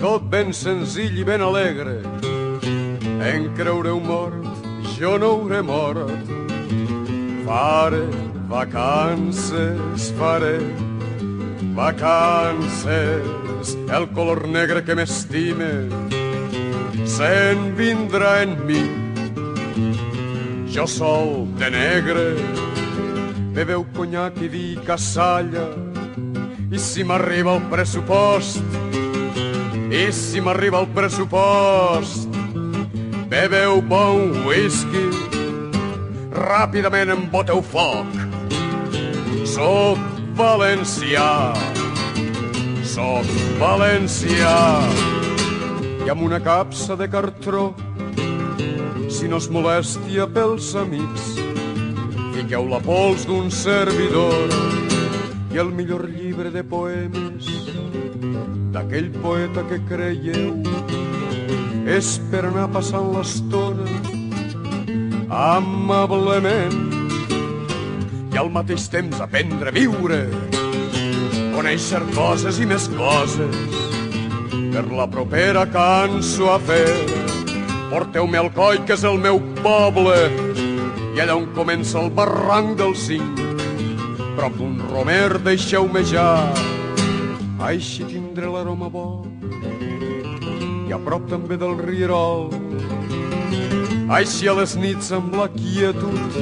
tot ben senzill i ben alegre. En creureu mort, jo no hauré mort. Faré vacances, el color negre que m'estime se'n vindrà en mi. Jo sol de negre beveu conyac i vi cassalla, i si m'arriba el pressupost, beveu bon whisky, ràpidament emboteu foc. Soc valencià, i amb una capsa de cartró, si no és molèstia pels amics, fiqueu la pols d'un servidor i el millor llibre de poemes d'aquell poeta que creieu és per anar passant l'estona amablement i al mateix temps aprendre a viure, conèixer coses i més coses per la propera cançó a fer. Porteu-me al Coll, que és el meu poble, i allà on comença el barranc del Cinc, prop d'un romer deixeu-me ja, així tindré l'aroma bo, i a prop també del rierol, així a les nits amb la quietud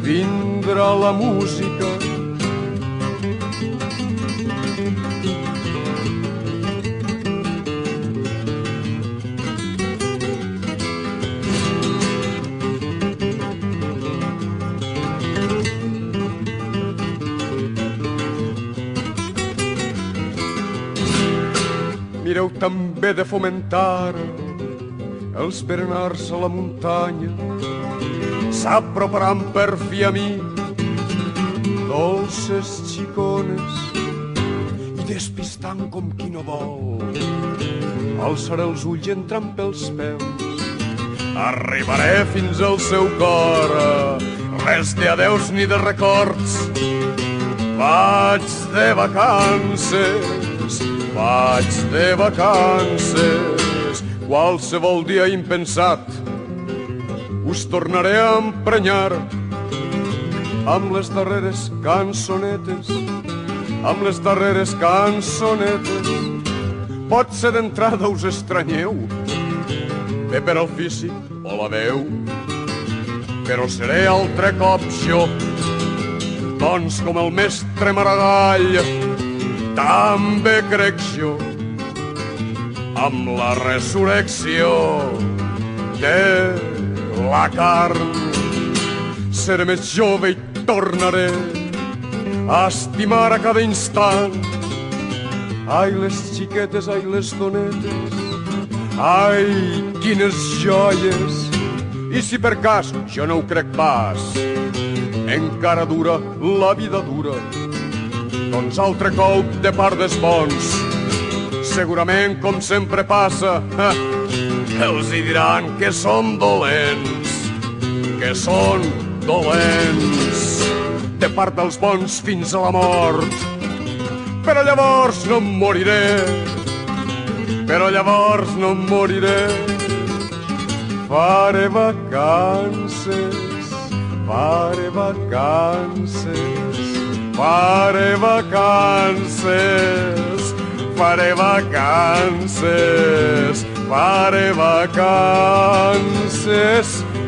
vindrà la música. Mireu també de fomentar els berenars a la muntanya, s'aproparan per fi a mi dolces xicones i despistant com qui no vol, alçaré els ulls entrant pels peus, arribaré fins al seu cor, res d'adeus ni de records, vaig de vacances, qualsevol dia impensat us tornaré a emprenyar amb les darreres cançonetes, Potser d'entrada us estranyeu, bé per al físic o la veu, però seré altre cop jo, doncs com el mestre Maragall, també crec jo amb la resurrecció de la carn. Seré més jove i tornaré a estimar a cada instant. Ai, les xiquetes, ai, les donetes, ai, quines joies. I si per cas, jo no ho crec pas, encara dura la vida dura, doncs altre colp de part dels bons, segurament com sempre passa, els hi diran que són dolents, de part dels bons fins a la mort. Però llavors no em moriré, faré vacances,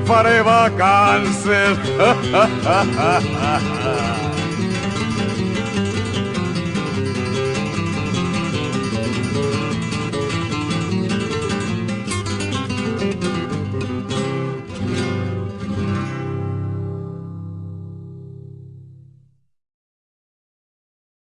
faré vacances.